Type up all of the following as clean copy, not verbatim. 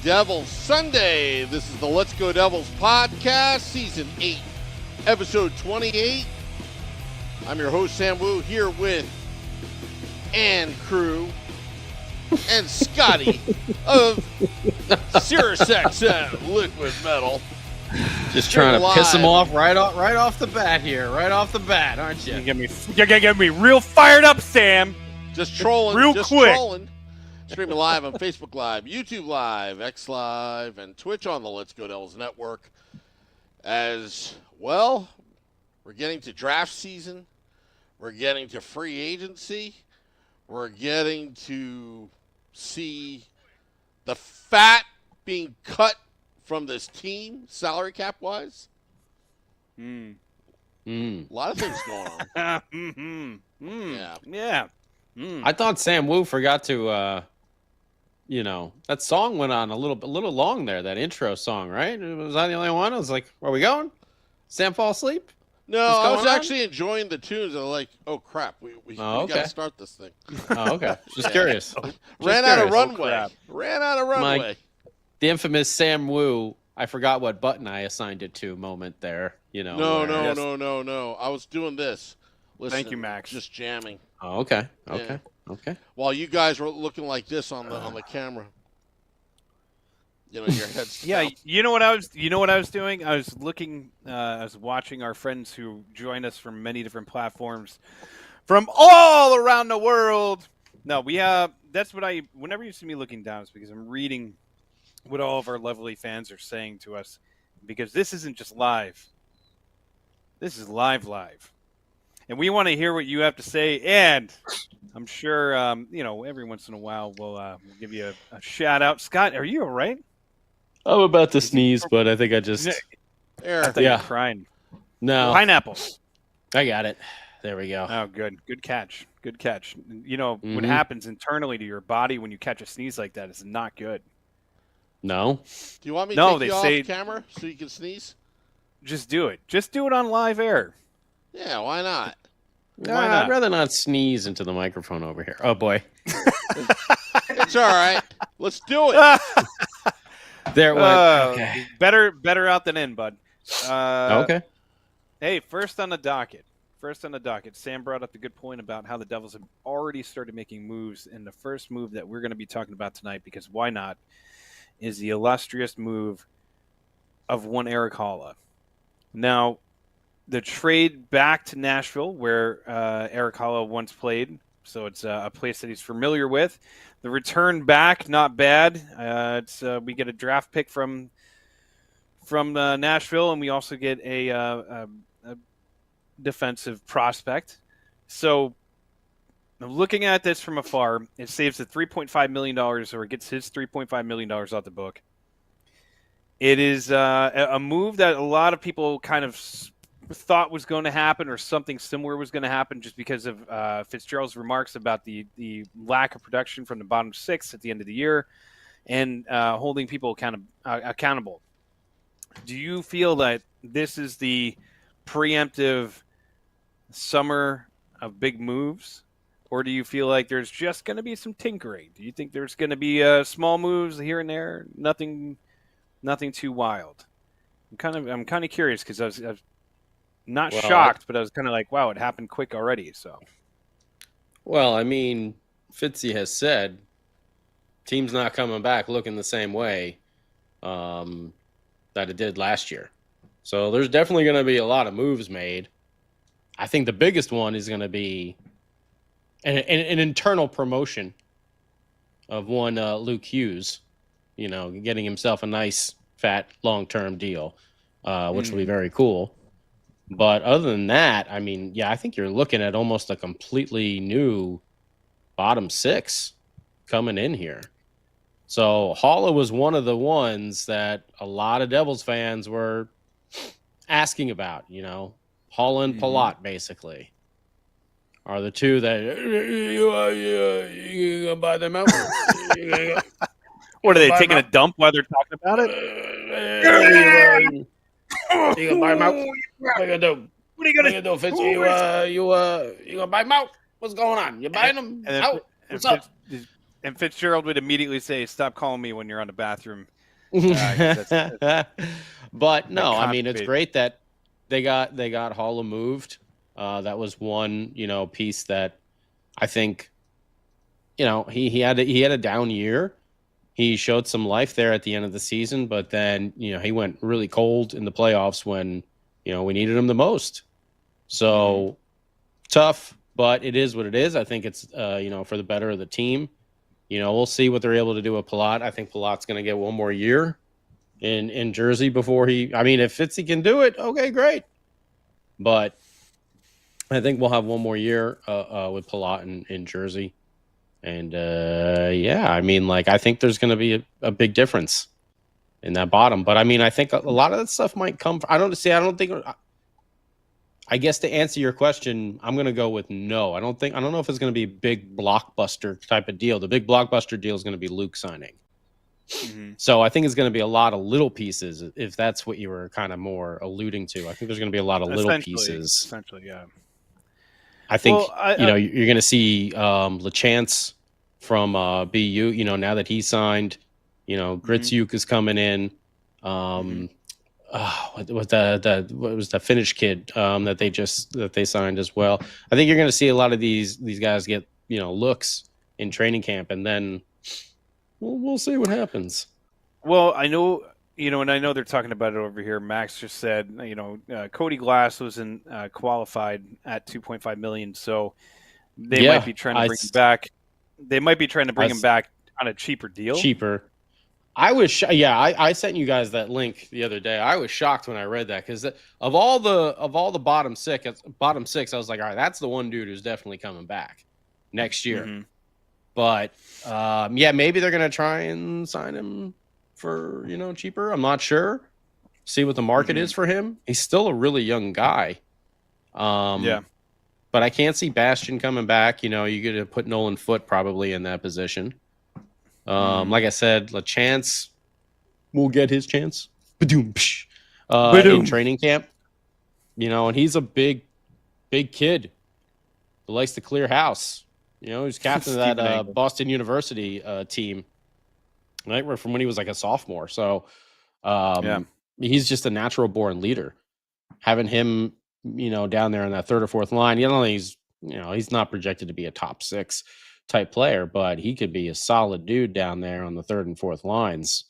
Devils Sunday. This is the Let's Go Devils podcast, season 8, episode 28. I'm your host, Sam Wu, here with Ann Crew and Scotty of SiriusXM Liquid Metal. Just trying to piss him off right off the bat here, aren't you? You're gonna get me real fired up, Sam. Just trolling, real quick. Trolling. Streaming live on Facebook Live, YouTube Live, X Live, and Twitch on the Let's Go Devils Network. As well, we're getting to draft season. We're getting to free agency. We're getting to see the fat being cut from this team, salary cap wise. A lot of things going on. Yeah. I thought Sam Wu forgot to, that song went on a little long there. That intro song, right? Was I the only one? I was like, "Where are we going?" Sam fall asleep? No, I was actually enjoying the tunes. I was like, "Oh crap, we got to start this thing." Oh, okay. Just curious. Ran out of runway. The infamous Sam Wu. I forgot what button I assigned it to moment there. No. I was doing this. Listen, thank you, Max. Just jamming. Oh, okay. Yeah. Okay. While you guys were looking like this on the camera. Your head's Yeah, you know what I was doing? I was looking I was watching our friends who join us from many different platforms from all around the world. No, that's what whenever you see me looking down, it's because I'm reading what all of our lovely fans are saying to us, because this isn't just live. This is live. And we want to hear what you have to say, and I'm sure every once in a while we'll give you a shout out. Scott, are you all right? I'm about to sneeze, but I think I just... I thought you were crying. No. Pineapple. I got it. There we go. Oh, good. Good catch. What happens internally to your body when you catch a sneeze like that is not good. No? Do you want me to take you off camera so you can sneeze? Just do it. Just do it on live air. Yeah, why not? I'd rather not sneeze into the microphone over here. Oh, boy. It's all right. Let's do it. There it went. Okay. Better out than in, bud. Okay. Hey, first on the docket. Sam brought up a good point about how the Devils have already started making moves, and the first move that we're going to be talking about tonight, because why not, is the illustrious move of one Eric Haula. Now, the trade back to Nashville, where Eric Haula once played, so it's a place that he's familiar with. The return back, not bad. We get a draft pick from Nashville, and we also get a defensive prospect. So, looking at this from afar, it saves the $3.5 million, or it gets his $3.5 million out the book. It is a move that a lot of people kind of thought was going to happen, or something similar was going to happen, just because of Fitzgerald's remarks about the lack of production from the bottom six at the end of the year, and holding people accountable. Do you feel that this is the preemptive summer of big moves, or do you feel like there's just going to be some tinkering? Do you think there's going to be small moves here and there, nothing too wild? I'm kind of curious, because I was not shocked, but I was kind of like, wow, it happened quick already. So, well, I mean, Fitzy has said team's not coming back looking the same way that it did last year. So there's definitely going to be a lot of moves made. I think the biggest one is going to be an internal promotion of one Luke Hughes, getting himself a nice, fat, long-term deal, which will be very cool. But other than that, I mean, I think you're looking at almost a completely new bottom six coming in here. So Haula was one of the ones that a lot of Devils fans were asking about, Haula and Palat, basically, are the two that you gonna buy them out. What are they taking a dump while they're talking about it? You gonna buy them out? What are you gonna do? What are you gonna do, Fitzy? You gonna buy them out? What's going on? You buying them out? What's up? And Fitzgerald would immediately say, "Stop calling me when you're on the bathroom." 'Cause that's But like no, I mean it's constipated. great that they got Holla moved. That was one piece that I think he had a down year. He showed some life there at the end of the season, but then he went really cold in the playoffs when we needed him the most. Mhm. So tough, but it is what it is. I think it's for the better of the team. We'll see what they're able to do with Palat. I think Palat's going to get one more year in Jersey before he. I mean, if Fitzy can do it, okay, great. But I think we'll have one more year with Palat in Jersey, and yeah, I mean, like I think there's going to be a big difference in that bottom. But I mean, I think a lot of that stuff might come. I don't see. I don't think. I guess to answer your question, I'm going to go with no. I don't know if it's going to be a big blockbuster type of deal. The big blockbuster deal is going to be Luke signing. Mhm. So I think it's going to be a lot of little pieces, if that's what you were kind of more alluding to. I think there's going to be a lot of little pieces. Essentially, yeah. I Well, think you're going to see LeChance from BU. Now that he signed, mhm. Gritzuk is coming in. Mhm. What was the Finnish kid that they signed as well. I think you're going to see a lot of these guys get looks in training camp, and then we'll see what happens. Well, I know, and I know they're talking about it over here. Max just said, Cody Glass was qualified at 2.5 million, so they might Yeah, be trying to bring him back. They might be trying to I bring him back on a cheaper deal. cheaper. I was yeah. I sent you guys that link the other day. I was shocked when I read that because of all the bottom six, I was like, all right, that's the one dude who's definitely coming back next year. Mm-hmm. But yeah, maybe they're gonna try and sign him for cheaper. I'm not sure. See what the market Mm-hmm. is for him. He's still a really young guy. Yeah. But I can't see Bastion coming back. You got to put Nolan Foote probably in that position. Like I said, LeChance will get his chance. Ba-doom, psh. In Ba-doom. training camp, and he's a big kid who likes to clear house. He's captain of Stephen that Angle. Boston University team, right? From when he was like a sophomore. So Yeah. he's just a natural born leader. Having him, down there in that third or fourth line, he's not projected to be a top 6 type player, but he could be a solid dude down there on the third and fourth lines,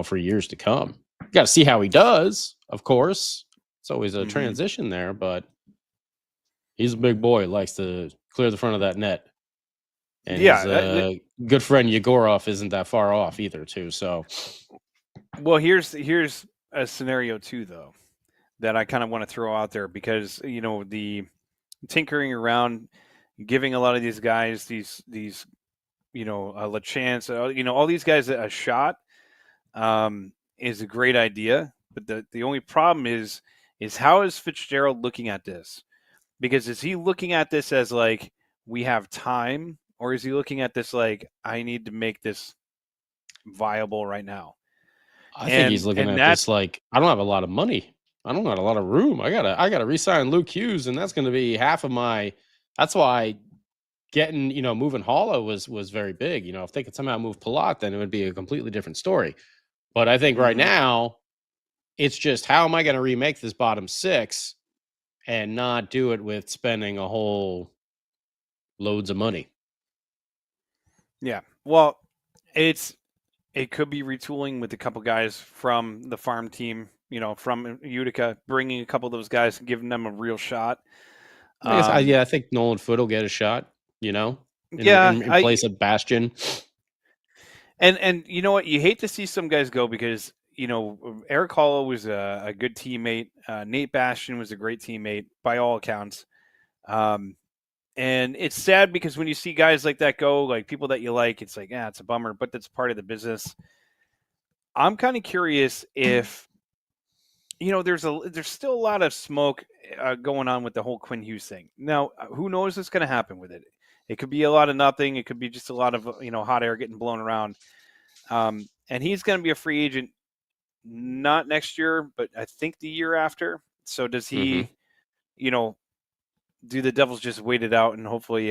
for years to come. Got to see how he does, of course. It's always a Mm-hmm. transition there, but he's a big boy, likes to clear the front of that net. And his good friend Yegorov isn't that far off either, too. So, well, here's a scenario too, though, that I kind of want to throw out there because the tinkering around, giving a lot of these guys these LeChance, all these guys a shot, is a great idea. But the only problem is how is Fitzgerald looking at this? Because is he looking at this as like we have time, or is he looking at this like I need to make this viable right now? I think he's looking And at this like I don't have a lot of money. I don't got a lot of room. I gotta re-sign Luke Hughes, and that's gonna be half of my. That's why getting moving Hollow was very big. If they could somehow move Palat, then it would be a completely different story. But I think right mm-hmm. now it's just how am I going to remake this bottom 6 and not do it with spending a whole loads of money. Yeah, well, it could be retooling with a couple guys from the farm team, from Utica, bringing a couple of those guys and giving them a real shot. I think Nolan Foote will get a shot, in place of Bastion. And you know what? You hate to see some guys go because, Eric Hollow was a good teammate. Nate Bastion was a great teammate by all accounts. And it's sad because when you see guys like that go, like people that you like, it's like, it's a bummer, but that's part of the business. I'm kind of curious if, there's still a lot of smoke going on with the whole Quinn Hughes thing. Now, who knows what's going to happen with it? It could be a lot of nothing. It could be just a lot of, hot air getting blown around. And he's going to be a free agent, not next year, but I think the year after. So does he, do the Devils just wait it out and hopefully,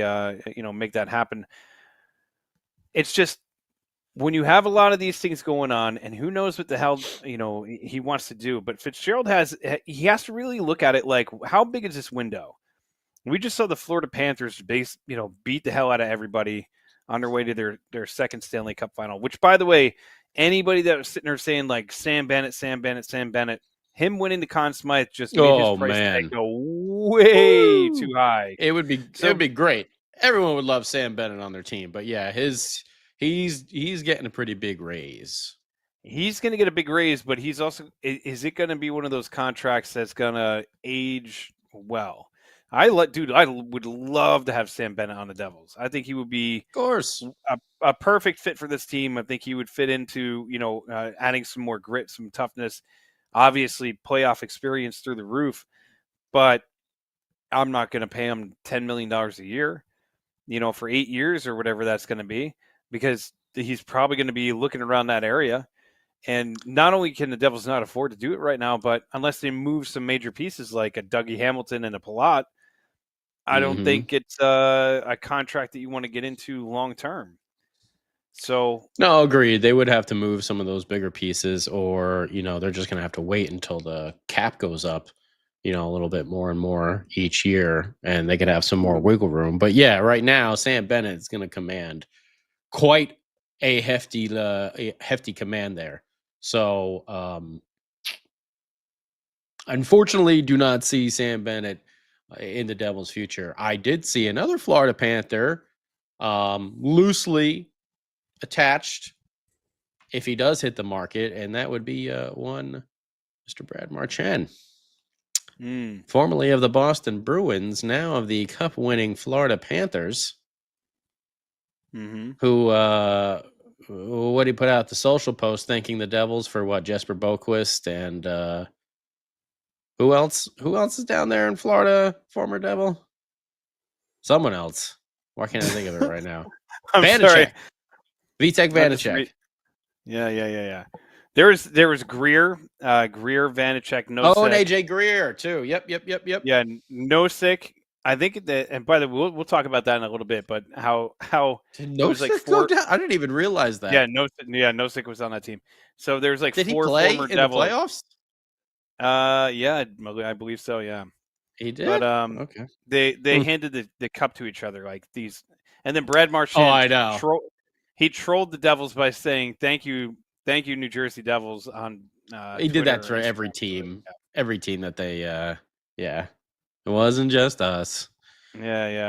make that happen? it's just when you have a lot of these things going on, and who knows what the hell he wants to do. But Fitzgerald has to really look at it like, how big is this window? We just saw the Florida Panthers beat the hell out of everybody on their way to their second Stanley Cup final. Which, by the way, anybody that was sitting there saying like Sam Bennett, him winning the Conn Smythe just made his price tag go way too high. It would be great. Everyone would love Sam Bennett on their team, but yeah, he's getting a pretty big raise. He's going to get a big raise, but he's also, is it going to be one of those contracts that's going to age well? I would love to have Sam Bennett on the Devils. I think he would be, of course, a perfect fit for this team. I think he would fit into, adding some more grit, some toughness, obviously playoff experience through the roof, but I'm not going to pay him $10 million a year, for 8 years or whatever that's going to be, because he's probably going to be looking around that area. And not only can the Devils not afford to do it right now, but unless they move some major pieces like a Dougie Hamilton and a Palat, I don't think it's a contract that you want to get into long term. So no, agreed. They would have to move some of those bigger pieces, or they're just going to have to wait until the cap goes up, a little bit more and more each year, and they could have some more wiggle room. But yeah, right now Sam Bennett is going to command quite a hefty command there. So, unfortunately, do not see Sam Bennett in the Devils' future. I did see another Florida Panther loosely attached if he does hit the market, and that would be one Mr. Brad Marchand, formerly of the Boston Bruins, now of the Cup-winning Florida Panthers, who what he put out the social post thanking the Devils for Jesper Boquist and who else is down there in Florida, former Devil? Someone else. Why can't I think of it right now? I'm sorry. Vitek Vanacek. Yeah. There was Greer, Vanacek, Nosek. Oh, and AJ Greer too. Yep. Yeah, Nosek. I think that, and by the way, we'll talk about that in a little bit. But how did Nosek go down? I didn't even realize that. Yeah, Nosek was on that team. So there's like did 4 he play former in Devils. the playoffs? Yeah, I believe so. Yeah, he did. But okay. They handed the cup to each other like these, and then Brad Marchand. Oh, I know. He trolled the Devils by saying "Thank you, New Jersey Devils" on. He did that for every team. Every team that they. Yeah, it wasn't just us. Yeah.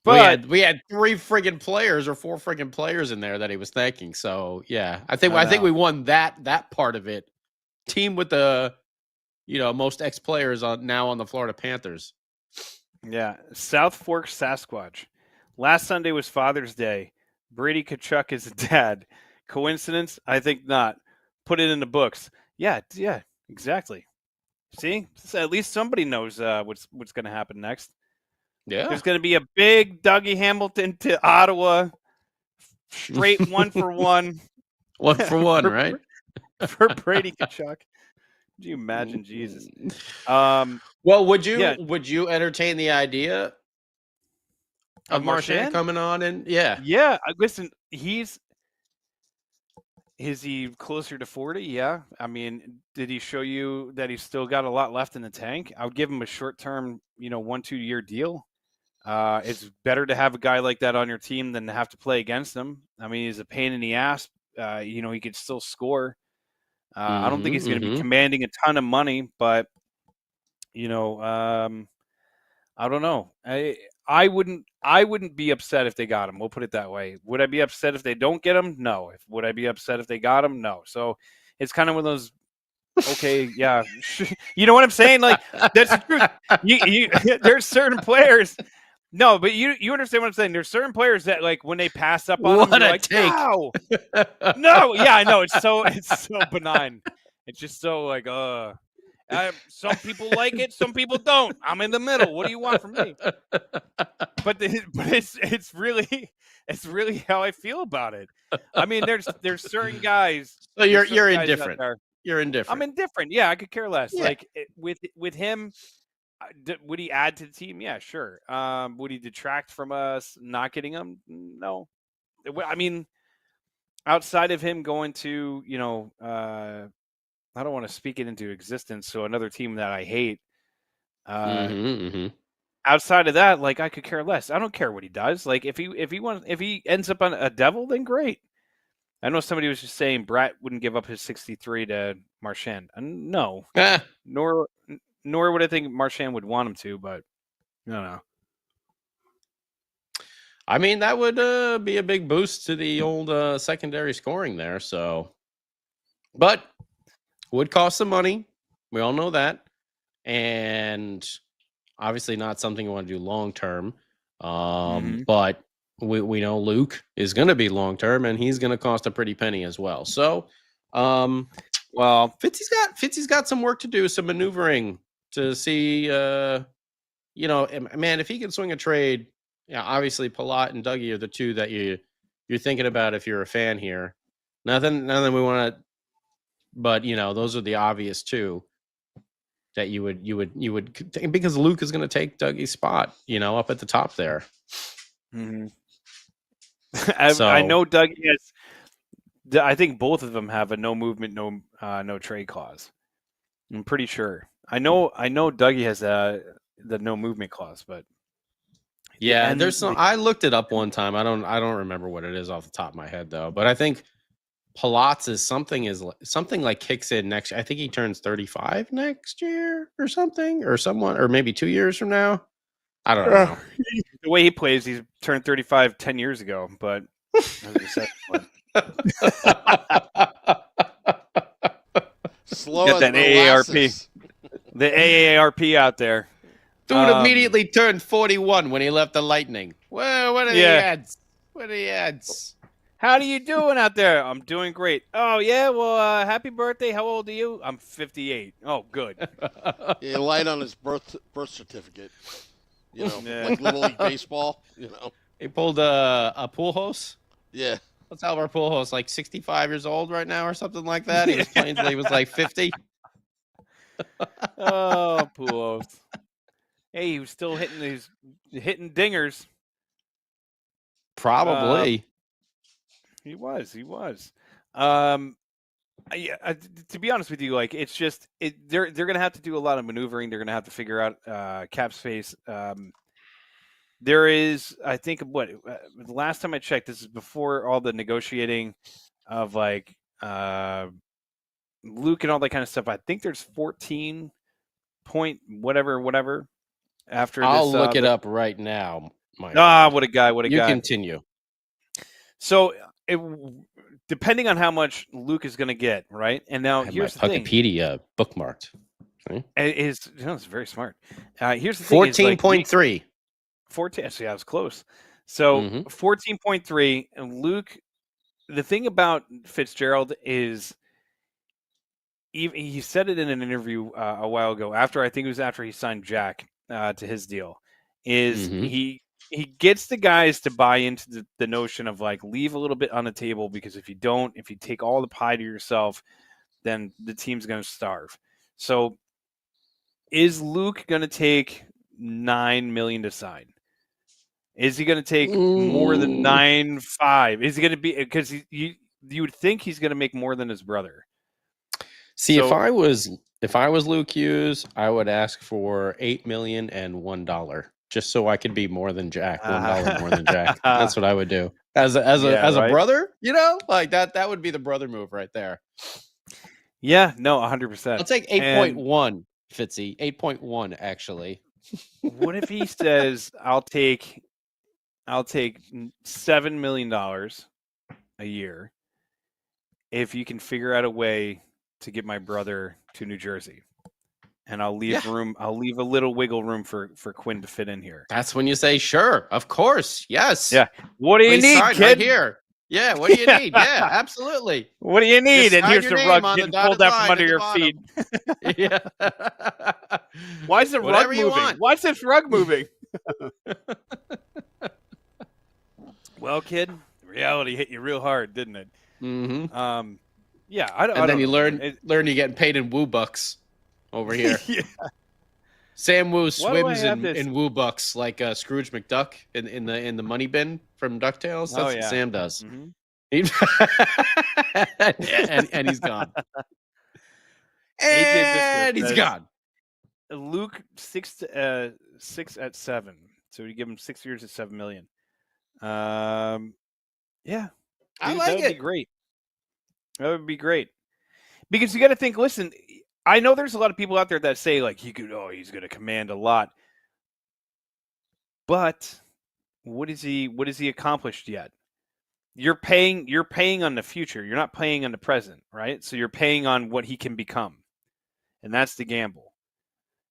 But we had 3 friggin' players or 4 friggin' players in there that he was thanking. So yeah, I think we won that part of it. Team with the most ex-players now on the Florida Panthers. Yeah, South Fork Sasquatch. Last Sunday was Father's Day. Brady Tkachuk is a dad. Coincidence? I think not. Put it in the books. Yeah, exactly. See, so at least somebody knows what's going to happen next. Yeah, there's going to be a big Dougie Hamilton to Ottawa, straight 1-for-1. 1-for-1, right? For Brady Tkachuk. Could you imagine, Jesus? Well, would you entertain the idea of Marchand coming on? And yeah. Listen, is he closer to 40? Yeah. I mean, did he show you that he's still got a lot left in the tank? I would give him a short-term, 1-2 year deal. It's better to have a guy like that on your team than to have to play against him. I mean, he's a pain in the ass. He could still score. I don't think he's going to be commanding a ton of money, but I don't know. I wouldn't be upset if they got him. We'll put it that way. Would I be upset if they don't get him? No. Would I be upset if they got him? No. So it's kind of one of those. Okay, yeah, you know what I'm saying? Like that's the truth. There's certain players. No, but you understand what I'm saying. There's certain players that like when they pass up on them, you're like, no, yeah, I know. It's so benign. It's just so like, some people like it, some people don't. I'm in the middle. What do you want from me? But it's really how I feel about it. I mean, there's certain guys. So you're indifferent. You're indifferent. I'm indifferent. Yeah, I could care less. Yeah. Like with him. Would he add to the team? Yeah, sure. Would he detract from us not getting him? No. I mean, outside of him going to, I don't want to speak it into existence. So another team that I hate. Outside of that, like I could care less. I don't care what he does. Like if he ends up on a Devil, then great. I know somebody was just saying Bratt wouldn't give up his 63 to Marchand. No, nor would I think Marchand would want him to. But I don't know. I mean, that would be a big boost to the old secondary scoring there. So, but would cost some money. We all know that, and obviously not something you want to do long term. But we know Luke is going to be long term, and he's going to cost a pretty penny as well. So, well, Fitzy's got some work to do, some maneuvering to see. Man, if he can swing a trade. Yeah, obviously Palat and Dougie are the two that you're thinking about if you're a fan here. Nothing we want to, but those are the obvious two that you would because Luke is going to take Dougie's spot, up at the top there. Mm-hmm. I know Dougie has. I think both of them have a no movement, no trade clause. I'm pretty sure. I know Dougie has the no movement clause, but. Yeah, there's some. I looked it up one time. I don't remember what it is off the top of my head though. But I think Palat's is something like kicks in next. I think he turns 35 next year or something, or maybe 2 years from now. I don't know. The way he plays, he's turned 35 10 years ago. But slow get that AARP, the AARP out there. Dude immediately turned 41 when he left the Lightning. Well, what are the ads? What are the ads? How are you doing out there? I'm doing great. Oh, yeah? Well, happy birthday. How old are you? I'm 58. Oh, good. He lied on his birth certificate. Like Little League Baseball, He pulled a pool host? Yeah. Let's have our pool host like 65 years old right now or something like that. He was playing until he was like 50. Oh, pool host. Hey, he was still hitting dingers. Probably. He was. To be honest with you, like it's just they're gonna have to do a lot of maneuvering. They're gonna have to figure out cap space. There is, I think, the last time I checked, this is before all the negotiating of like Luke and all that kind of stuff. I think there's 14 point whatever. After I'll look it up right now. What a guy! You continue. So, depending on how much Luke is going to get, right? And now here's the thing. Wikipedia bookmarked. Okay. It's very smart. Here's the thing. 14.3. 14. See, I was close. So 14.3. And Luke. The thing about Fitzgerald is, he said it in an interview a while ago. After he signed Jack to his deal, is he gets the guys to buy into the notion of like leave a little bit on the table, because if you take all the pie to yourself, then the team's going to starve. So is Luke going to take $9 million to sign? Is he going to take more than 9.5? Is he going to be, because you would think he's going to make more than his brother. See, if I was Luke Hughes, I would ask for $8 million and $1, just so I could be more than Jack. $1 more than Jack. That's what I would do as a brother. Like that would be the brother move right there. Yeah, no, 100%. I'll take 8.1, Fitzy. 8.1 actually. What if he says, "I'll take $7 million a year if you can figure out a way to get my brother to New Jersey, and I'll leave room. I'll leave a little wiggle room for Quinn to fit in here." That's when you say, "Sure, of course, yes." Yeah. What do you need, kid? Right here. Yeah. What do you need? Yeah, absolutely. What do you need? And here's the rug getting pulled out from under your feet. Yeah. Why is the rug moving? Why is this rug moving? Well, kid, reality hit you real hard, didn't it? Mm-hmm. Yeah, and then you learn you're getting paid in Woo bucks over here. Yeah. Sam Woo swims in Woo bucks like Scrooge McDuck in the money bin from DuckTales? That's what Sam does. Mm-hmm. And he's gone. AJ And he's says, gone. Luke 6 at 7. So we give him 6 years at $7 million. Yeah, I dude, like that would it. be great. That would be great. Because you got to think. Listen, I know there's a lot of people out there that say like he's going to command a lot, but what is he accomplished yet? You're paying on the future. You're not paying on the present, right? So you're paying on what he can become, and that's the gamble.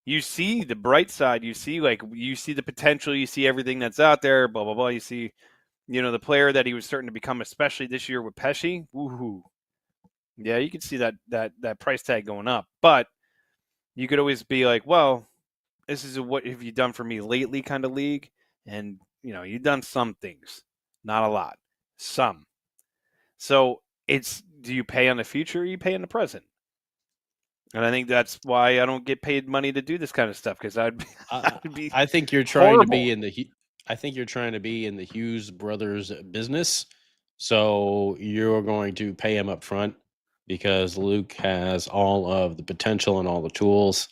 You see the bright side. You see the potential. You see everything that's out there. Blah blah blah. You see, the player that he was starting to become, especially this year with Pesci. Woohoo! Yeah, you can see that price tag going up, but you could always be like, well, this is a what have you done for me lately kind of league, and you've done some things, not a lot, some. So it's, do you pay on the future or you pay on the present? And I think that's why I don't get paid money to do this kind of stuff, because I'd be I think you're trying horrible. to be in the. I think you're trying to be in the Hughes brothers business, so you're going to pay him up front because Luke has all of the potential and all the tools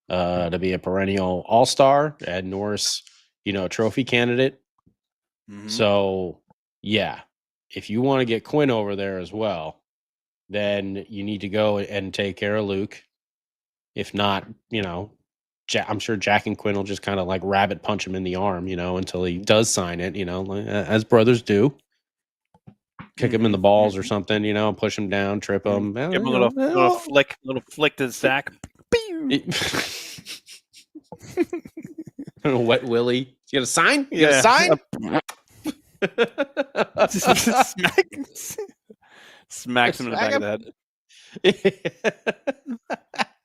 to be a perennial all-star and Norris, trophy candidate. Mhm. So yeah, if you want to get Quinn over there as well, then you need to go and take care of Luke. If not, I'm sure Jack and Quinn will just kind of like rabbit punch him in the arm, until he does sign it, as brothers do. Kick him in the balls or something, push him down, trip him. Give him a little flick to the sack. Wet Willie. You got a sign? You Yeah. got a sign? Smacks him in the back of the head.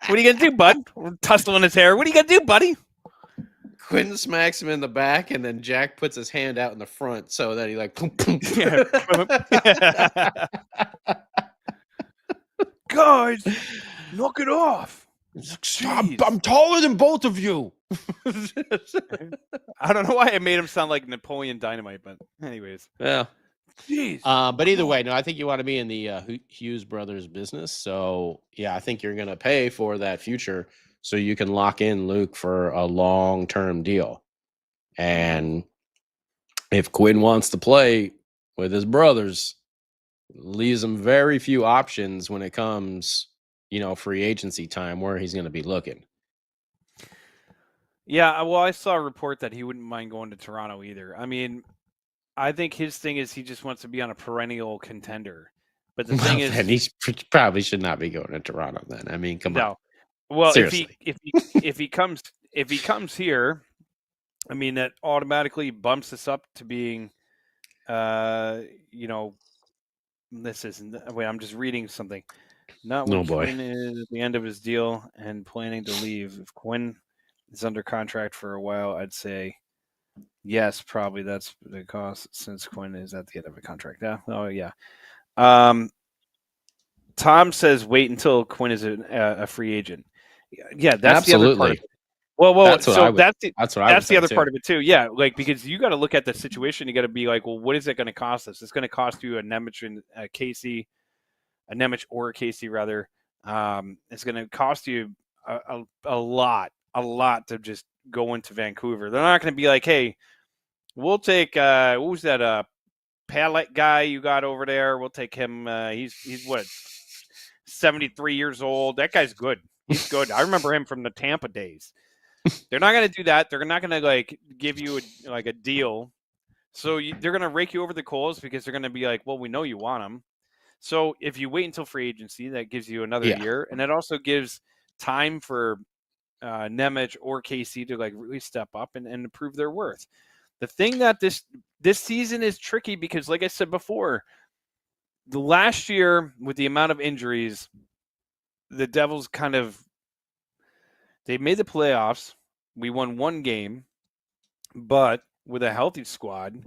What are you gonna do, bud? We're tussling his hair. What are you gonna do, buddy? Quinn smacks him in the back, and then Jack puts his hand out in the front so that he like. Guys, knock it off. I'm taller than both of you. I don't know why I made him sound like Napoleon Dynamite, but anyways. Yeah. Jeez. But either way, no, I think you want to be in the Hughes brothers business. So yeah, I think you're going to pay for that future so you can lock in Luke for a long-term deal. And if Quinn wants to play with his brothers, leaves him very few options when it comes, free agency time where he's going to be looking. Yeah, well, I saw a report that he wouldn't mind going to Toronto either. I mean, I think his thing is he just wants to be on a perennial contender. But the thing is, he probably should not be going to Toronto then. I mean, come on. Well, seriously. if he comes here, I mean, that automatically bumps us up to being, this isn't. Wait, I'm just reading something. Not when Quinn is at the end of his deal and planning to leave. If Quinn is under contract for a while, I'd say yes, probably that's the cost since Quinn is at the end of a contract. Yeah. Oh, yeah. Tom says wait until Quinn is a free agent. Yeah, that's absolutely the other part of it. Well, that's the other part of it too. Yeah, like because you got to look at the situation. You got to be like, well, what is it going to cost us? It's going to cost you a Nemec and a Casey, a Nemec or a Casey rather. It's going to cost you a lot to just go into Vancouver. They're not going to be like, hey, we'll take who's that Pallet guy you got over there? We'll take him. He's what, 73 years old. That guy's good. He's good. I remember him from the Tampa days. They're not going to do that. They're not going to like give you a deal. So they're going to rake you over the coals because they're going to be like, well, we know you want him. So if you wait until free agency, that gives you another year, and it also gives time for Nemec or Casey to like really step up and prove their worth. The thing that this season is tricky because, like I said before, the last year with the amount of injuries, the Devils they made the playoffs. We won one game, but with a healthy squad,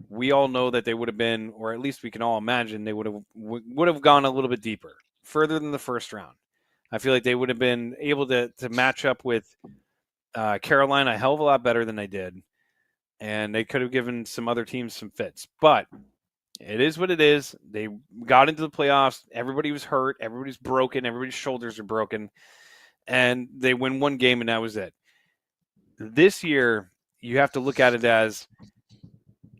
we all know that they would have been, or at least we can all imagine, they would have gone a little bit deeper, further than the first round. I feel like they would have been able to match up with Carolina a hell of a lot better than they did. and they could have given some other teams some fits. But it is what it is. They got into the playoffs. Everybody was hurt. Everybody's broken. Everybody's shoulders are broken. And they win one game, and that was it. This year, you have to look at it as,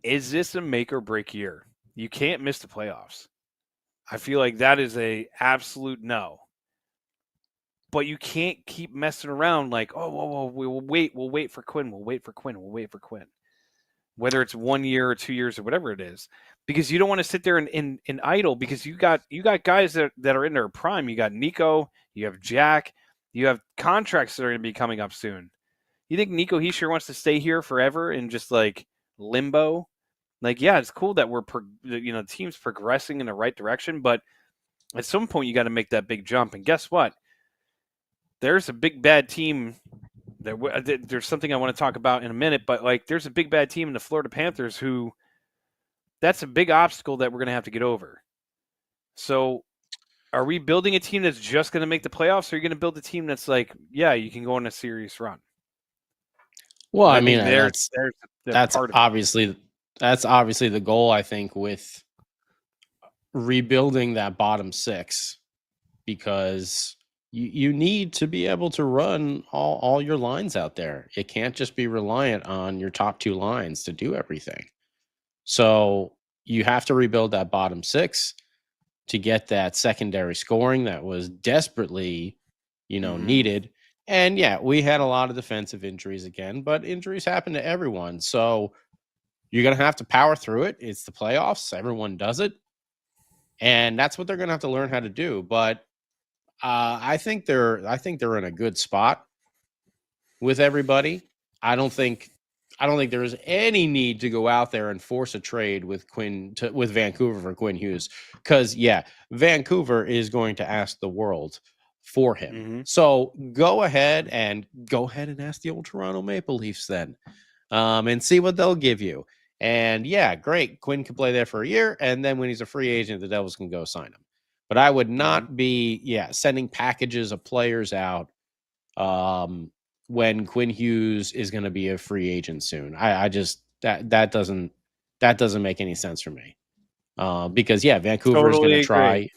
is this a make or break year? You can't miss the playoffs. I feel like that is a absolute no. But you can't keep messing around like, oh, whoa, we'll wait for Quinn. We'll wait for Quinn. Whether it's 1 year or 2 years or whatever it is. Because you don't want to sit there and idle, because you got guys that are in their prime. You got Nico, you have Jack, you have contracts that are going to be coming up soon. You think Nico Hischier wants to stay here forever in just like limbo? Like, yeah, it's cool that the team's progressing in the right direction, but at some point you got to make that big jump. And guess what? There's a big bad team. There's something I want to talk about in a minute, but like, there's a big bad team in the Florida Panthers who, that's a big obstacle that we're going to have to get over. So are we building a team that's just going to make the playoffs, or are you going to build a team that's like, yeah, you can go on a serious run? Well, I mean, that's obviously the goal, I think, with rebuilding that bottom six, because you need to be able to run all your lines out there. It can't just be reliant on your top two lines to do everything. So you have to rebuild that bottom six to get that secondary scoring that was desperately, needed. And yeah, we had a lot of defensive injuries again, but injuries happen to everyone. So you're going to have to power through it. It's the playoffs. Everyone does it. And that's what they're going to have to learn how to do. But I think they're in a good spot with everybody. I don't think there is any need to go out there and force a trade with with Vancouver for Quinn Hughes, because Vancouver is going to ask the world for him. Mm-hmm. So go ahead and ask the old Toronto Maple Leafs then, and see what they'll give you. And yeah, great, Quinn can play there for a year, and then when he's a free agent, the Devils can go sign him. But I would not be sending packages of players out when Quinn Hughes is going to be a free agent soon. I just that doesn't make any sense for me. Because Vancouver is going to try. Agree.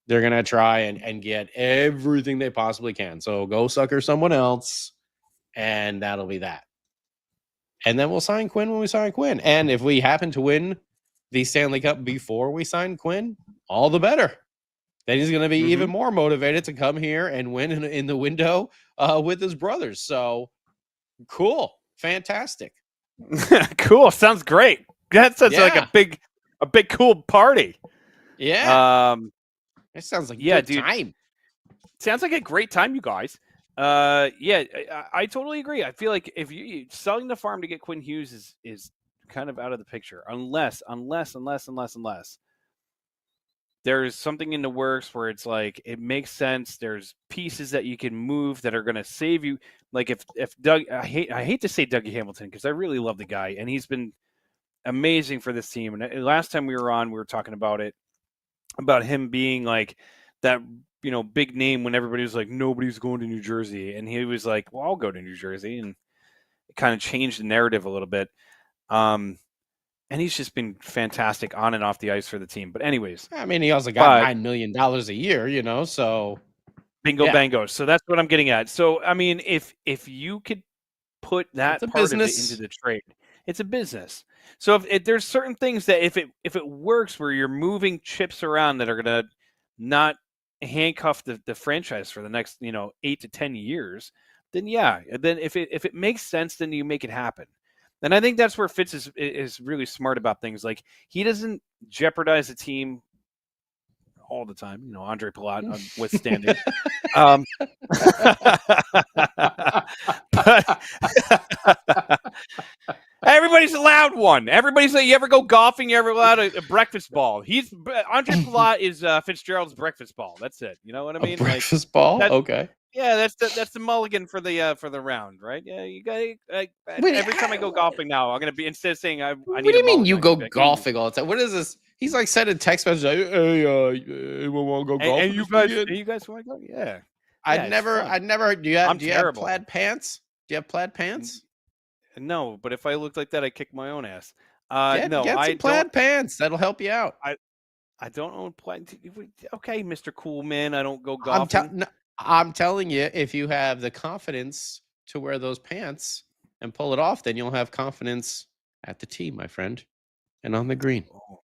They're going to try and get everything they possibly can. So go sucker someone else, and that'll be that. And then we'll sign Quinn when we sign Quinn. And if we happen to win the Stanley Cup before we sign Quinn, all the better. Then he's going to be even more motivated to come here and win in the window with his brothers. So cool. Fantastic. Cool. Sounds great. That sounds like a big cool party. Yeah. It sounds like a good time. Sounds like a great time, you guys. I totally agree. I feel like if you selling the farm to get Quinn Hughes is kind of out of the picture, unless there's something in the works where it's like it makes sense. There's pieces that you can move that are going to save you. Like if Doug, I hate to say Dougie Hamilton, because I really love the guy and he's been amazing for this team. And last time we were on, we were talking about him being like that, big name when everybody was like, nobody's going to New Jersey. And he was like, well, I'll go to New Jersey. And it kind of changed the narrative a little bit. And he's just been fantastic on and off the ice for the team. But anyways. I mean, he also got $9 million a year, so. Bingo, bango. So that's what I'm getting at. So, I mean, if you could put that part of it into the trade, it's a business. So if there's certain things that if it works where you're moving chips around that are going to not handcuff the franchise for the next 8 to 10 years, then if it makes sense, then you make it happen. And I think that's where Fitz is really smart about things. Like, he doesn't jeopardize the team all the time. Andre Palat withstanding. But everybody's allowed one. Everybody's like, you ever go golfing? You ever allowed a breakfast ball? Andre Palat is Fitzgerald's breakfast ball. That's it. You know what I mean? A breakfast ball. Okay. Yeah, that's the mulligan for the round, right? Yeah, you got every time I go golfing now, I'm gonna be, instead of saying I need. What do you mean you go golfing all the time? What is this? He's like sending text messages. Like, hey, anyone want to go golfing? And you guys want to go? Yeah. I'd never. Do you have plaid pants? Do you have plaid pants? No, but if I looked like that, I'd kick my own ass. Get No, I some don't. plaid pants. That'll help you out. I don't own plaid. Okay, Mr. Cool Man. I don't go I'm, golfing. no, I'm telling you, if you have the confidence to wear those pants and pull it off, then you'll have confidence at the tee, my friend, and on the green. Oh.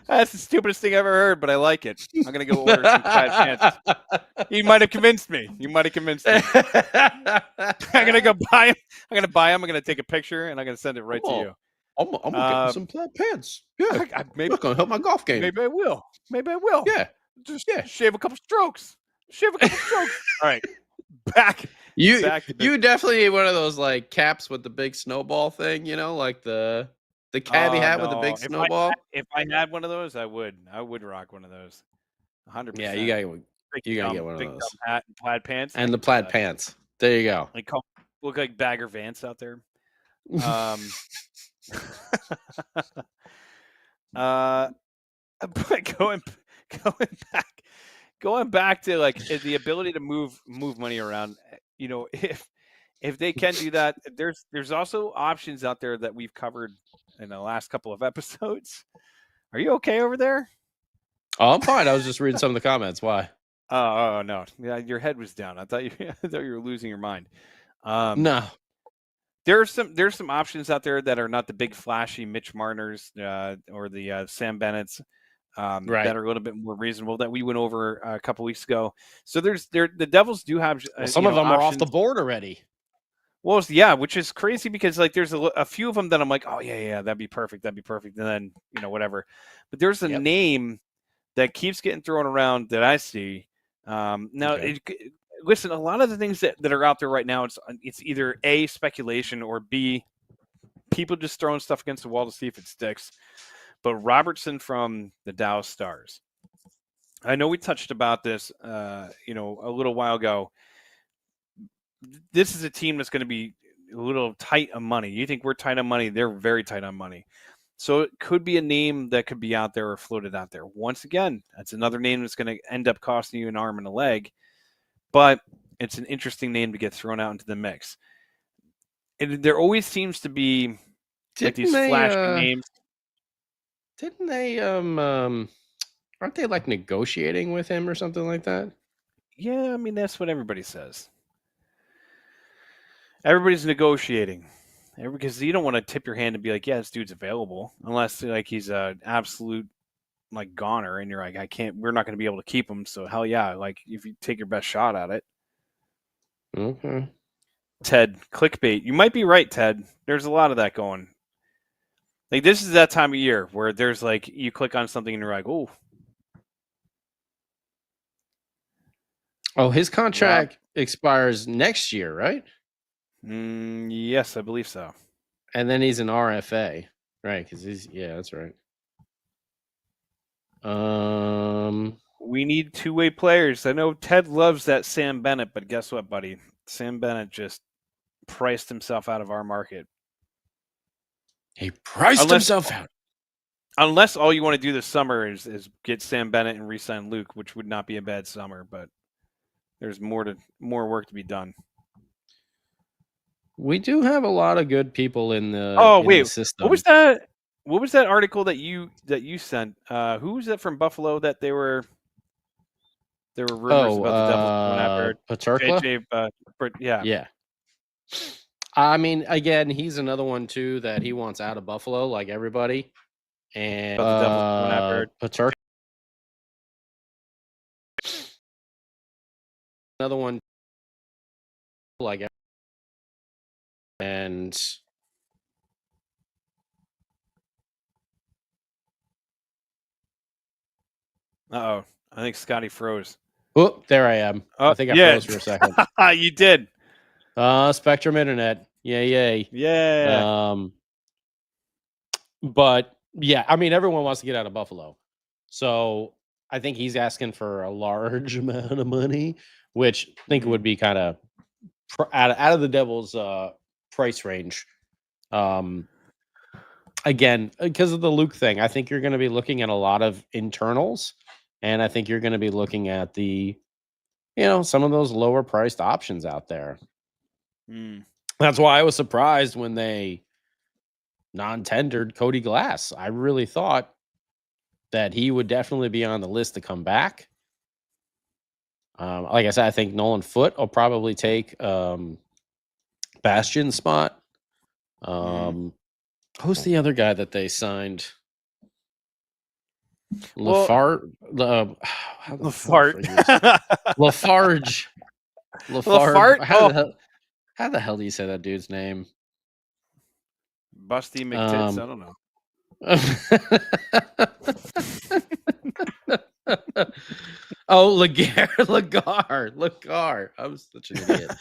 That's the stupidest thing I ever heard, but I like it. I'm gonna go order some plaid pants. You might have convinced me. I'm gonna go buy them. I'm gonna take a picture and I'm gonna send it right to you. I'm gonna get some plaid pants. Yeah, Maybe that's gonna help my golf game. Maybe I will. Yeah, Just shave a couple strokes. All right, back. You Back to you definitely need one of those like caps with the big snowball thing. You know, like the cabbie hat with the big snowball. If I had one of those, I would rock one of those. 100%. Yeah, you gotta get one of big those. dumb hat and plaid pants. And the plaid pants. There you go. Like look like Bagger Vance out there. But going back to like the ability to move money around, you know, if they can do that, there's also options out there that we've covered in the last couple of episodes. Are you okay over there? Oh, I'm fine. I was just reading some of the comments. Why? Oh no, yeah, your head was down. I thought you were losing your mind. No. There's some options out there that are not the big flashy Mitch Marners or the Sam Bennett's Right. that are a little bit more reasonable that we went over a couple weeks ago. So the Devils do have some of them options. are off the board already. Well, yeah, which is crazy because like there's a few of them that I'm like, oh yeah, that'd be perfect, and then whatever. But there's a name that keeps getting thrown around that I see. Now, listen, a lot of the things that are out there right now, it's either A, speculation, or B, people just throwing stuff against the wall to see if it sticks. But Robertson from the Dallas Stars. I know we touched about this, a little while ago. This is a team that's going to be a little tight on money. You think we're tight on money? They're very tight on money. So it could be a name that could be out there or floated out there. Once again, that's another name that's going to end up costing you an arm and a leg. But it's an interesting name to get thrown out into the mix. And there always seems to be these flashy names. Didn't they aren't they like negotiating with him or something like that? Yeah, I mean that's what everybody says. Everybody's negotiating. Because you don't want to tip your hand and be like, yeah, this dude's available, unless like he's an absolute like goner and you're like, we're not going to be able to keep him. So hell yeah, like if you take your best shot at it. Okay. Ted, clickbait. You might be right, Ted. There's a lot of that going. Like this is that time of year where there's like you click on something and you're like, oh. Oh, his contract expires next year, right? Yes, I believe so. And then he's an RFA, right? Because that's right. We need two-way players. I know Ted loves that Sam Bennett, but guess what, buddy? Sam Bennett just priced himself out of our market. He priced himself out. Unless all you want to do this summer is get Sam Bennett and re-sign Luke, which would not be a bad summer, but there's more work to be done. We do have a lot of good people in the the system. What was that? What was that article that you sent? Who was that from Buffalo that there were rumors about the Devils going after Yeah. I mean, again, he's another one too that he wants out of Buffalo, like everybody. And the Devils going after Paterka. Another one like and I think Scotty froze. Oh, there I am. I think I froze for a second. You did. Spectrum Internet. Yay. Yeah. But yeah, I mean, everyone wants to get out of Buffalo. So I think he's asking for a large amount of money, which I think would be kind of out of the Devils' price range. Again, because of the Luke thing, I think you're going to be looking at a lot of internals, and I think you're going to be looking at the some of those lower priced options out there. Mm. That's why I was surprised when they non-tendered Cody Glass. I really thought that he would definitely be on the list to come back. Like I said, I think Nolan Foote will probably take Bastion's spot. Who's the other guy that they signed? Well, Lafarge. Lafarge. Lafart? How the hell do you say that dude's name? Busty McTits? I don't know. Oh, Lagar. I'm such an idiot.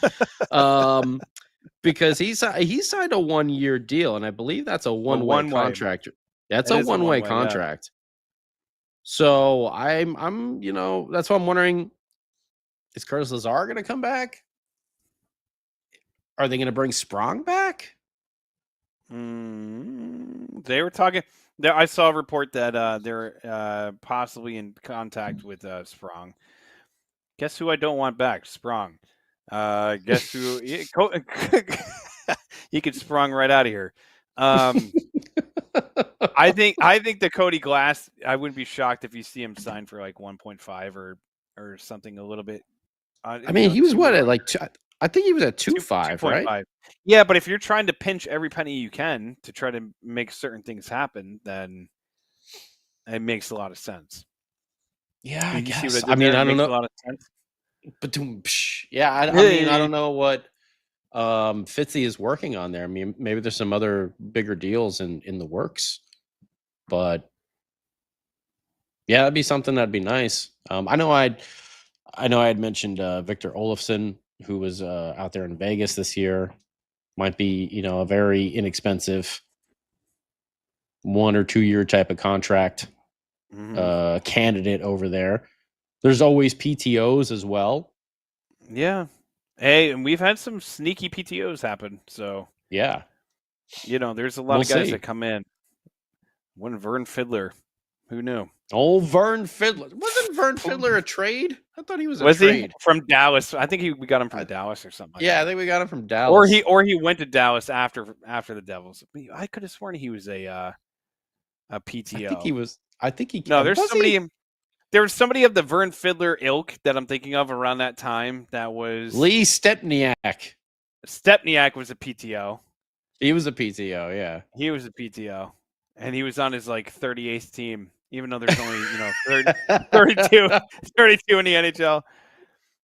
Because he signed a 1-year deal, and I believe that's a one-way contract. That's a one-way contract. Yeah. So I'm that's why I'm wondering, is Curtis Lazar going to come back? Are they going to bring Sprong back? They were talking. I saw a report that they're possibly in contact with Sprong. Guess who I don't want back? Sprong. Guess who? He could Sprong right out of here. I think the Cody Glass. I wouldn't be shocked if you see him sign for like 1.5 or something a little bit. I mean, he was what at like I think he was at 2.5, right? Yeah, but if you're trying to pinch every penny you can to try to make certain things happen, then it makes a lot of sense. Yeah, I guess. See what I mean, I don't know. A lot of sense. But yeah, I mean, I don't know what Fitzy is working on there. I mean, maybe there's some other bigger deals in the works, but yeah, that'd be something that'd be nice. I know I had mentioned Victor Olofsson, who was out there in Vegas this year. Might be, a very inexpensive 1 or 2 year type of contract candidate over there. There's always PTOs as well. Yeah. Hey, and we've had some sneaky PTOs happen. So yeah, there's a lot of guys that come in. One Vern Fiddler, who knew? Oh, Vern Fiddler. Wasn't Vern Fiddler a trade? I thought he was a trade. He from Dallas? I think we got him from Dallas or something. I think we got him from Dallas. Or he went to Dallas after the Devils. I could have sworn he was a PTO. I think he. No, there's somebody. There was somebody of the Vern Fiddler ilk that I'm thinking of around that time. That was Lee Stepniak. Stepniak was a PTO. He was a PTO. Yeah, he was a PTO, and he was on his 38th team. Even though there's only 32 in the NHL.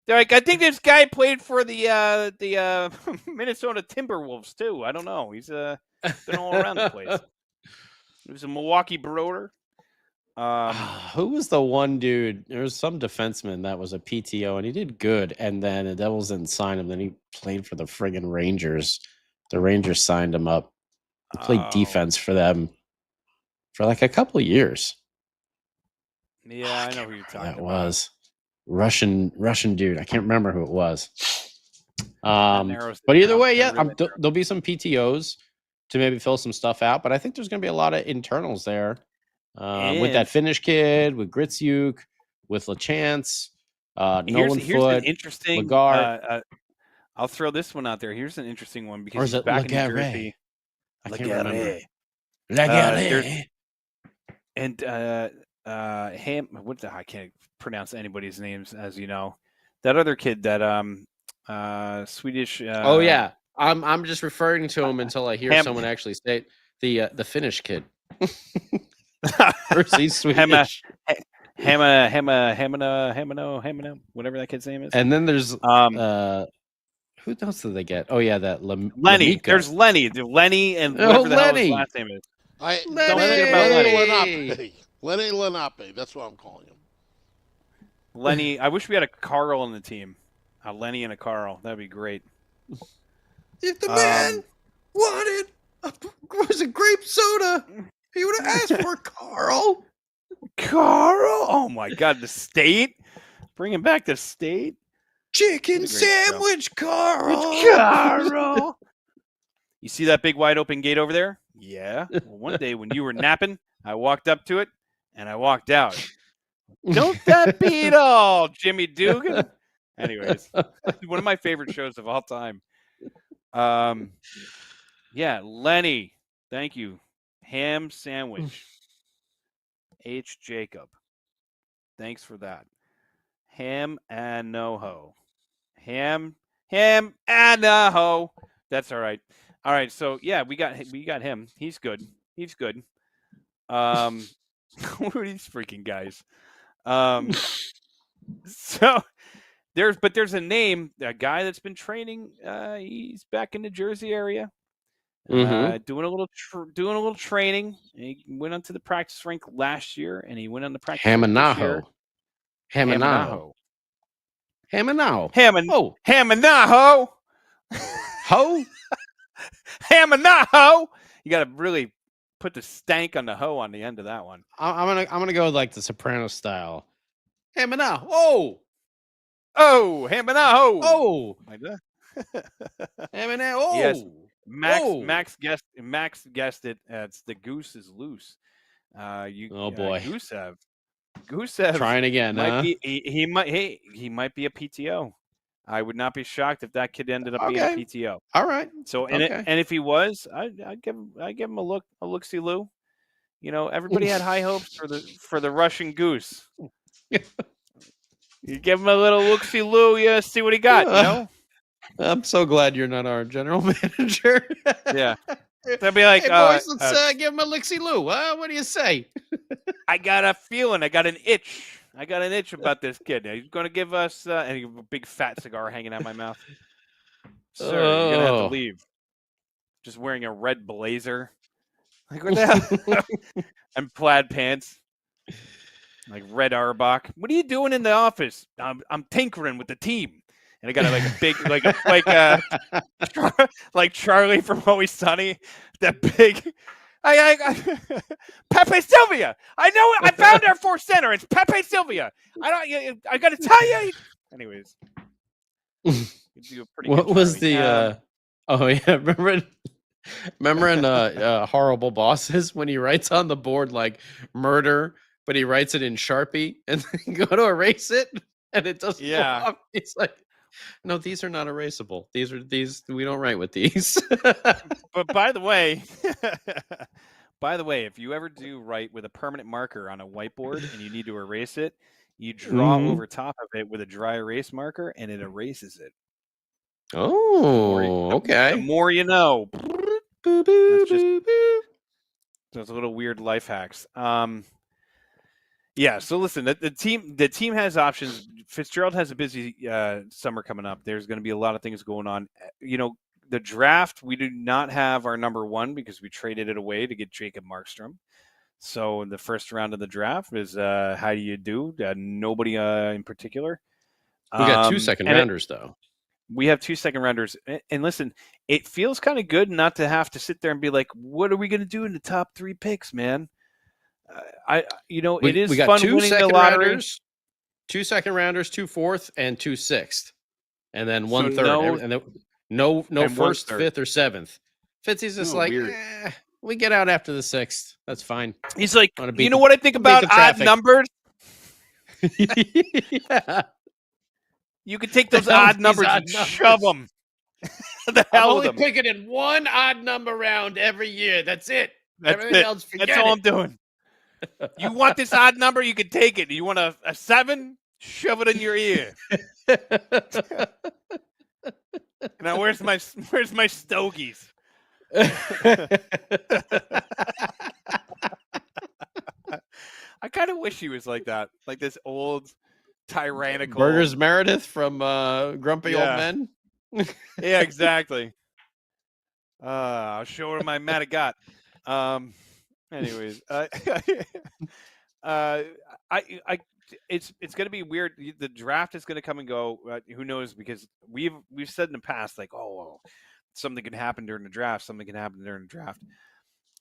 They're like, I think this guy played for the Minnesota Timberwolves too. I don't know. He's been all around the place. He was a Milwaukee Broder. Who was the one dude? There was some defenseman that was a PTO and he did good, and then the Devils didn't sign him. Then he played for the friggin' Rangers. The Rangers signed him up. He played defense for them for like a couple of years. Yeah, I know who you're talking about. That was Russian dude. I can't remember who it was. But either way, there'll be some PTOs to maybe fill some stuff out. But I think there's going to be a lot of internals there with that Finnish kid, with Gritsyuk, with LaChance, Nolan Foote, interesting. I'll throw this one out there. Here's an interesting one because he's back in New Jersey. I can't remember. I can't pronounce anybody's names, as you know. That other kid, that Swedish. Oh yeah, I'm just referring to him until I hear someone actually say the Finnish kid. First, he's Swedish. Hamano, whatever that kid's name is. And then there's who else did they get? Oh yeah, that Lenny. Lamika. There's Lenny. Lenny and whatever the hell his last name is. Don't think about Lenny. Lenny Lenape. That's what I'm calling him. Lenny. I wish we had a Carl on the team. A Lenny and a Carl. That'd be great. If the man wanted was a grape soda, he would have asked for Carl. Carl. Oh my God, the state. Bringing back the state. Chicken sandwich, show. Carl. Carl. You see that big wide open gate over there? Yeah. Well, one day when you were napping, I walked up to it and I walked out. Don't that beat all, Jimmy Dugan? Anyways, one of my favorite shows of all time. Yeah, Lenny, thank you. Ham sandwich. H. Jacob, thanks for that. Ham and no-ho. Ham and no-ho. That's all right. All right, so yeah, we got him. He's good. Who are these freaking guys? So there's a name, a guy that's been training. He's back in the Jersey area, doing a little training. He went onto the practice rink last year, and he went on the practice rink this year. Hamanaho. Hamanaho. Ho? Hamanaho. You got to really put the stank on the ho on the end of that one. I'm gonna go like the Soprano style. Hamanaho. Oh, Hamanaho. oh, Like that. Hamanaho. Oh. Yes. Whoa. Max guessed it. It's the goose is loose. Oh boy. Gusev Trying again, might huh? he might be a PTO. I would not be shocked if that kid ended up being a PTO. All right. So and if he was, I'd give him a look-see Lou. You know, everybody had high hopes for the Russian goose. You give him a little look-see Lou, you see what he got, you know? I'm so glad you're not our general manager. Yeah. They'll be like, hey boys, let's give him a look-see Lou. What do you say? I got a feeling, I got an itch about this kid. He's going to give us and he have a big fat cigar hanging out my mouth. Sir, you're going to have to leave. Just wearing a red blazer. Like, what the hell? And plaid pants. Like Red Auerbach. What are you doing in the office? I'm tinkering with the team. And I got like a big, like Charlie from Always Sunny. That big. Pepe Sylvia. I know it. I found our fourth center. It's Pepe Sylvia. I got to tell you. Anyways, what was the? Oh yeah, remember in Horrible Bosses when he writes on the board like murder, but he writes it in Sharpie and then go to erase it and it doesn't. Yeah, go it's like. No, these are not erasable. These we don't write with these. But by the way, if you ever do write with a permanent marker on a whiteboard and you need to erase it, you draw over top of it with a dry erase marker and it erases it. Oh, okay. The more you know. Those little weird life hacks. Yeah, so listen, the team has options. Fitzgerald has a busy summer coming up. There's going to be a lot of things going on. You know, the draft, we do not have our number one because we traded it away to get Jacob Markstrom. So in the first round of the draft is how do you do? Nobody in particular. We got 2 second rounders, though. We have 2 second rounders. And listen, it feels kind of good not to have to sit there and be like, what are we going to do in the top 3 picks, man? It is fun winning the lottery. Rounders, 2 second rounders, 2 fourth, and 2 sixth, and then 1 third. And then no first, fifth, or seventh. Fitzy's just we get out after the 6th. That's fine. He's like, you know what I think about odd numbers? Yeah. You can take those odd numbers and shove them. The hell with them. I'm only picking in one odd number round every year. That's it. Everything else, forget That's all I'm doing. You want this odd number? You can take it. You want a 7? Shove it in your ear. Now, where's my stogies? I kind of wish he was like that, like this old tyrannical Burgers Meredith from Grumpy Old Men. Yeah, exactly. I'll show her my Madagat. Anyways, it's going to be weird. The draft is going to come and go. Who knows? Because we've said in the past, like, something can happen during the draft. Something can happen during the draft,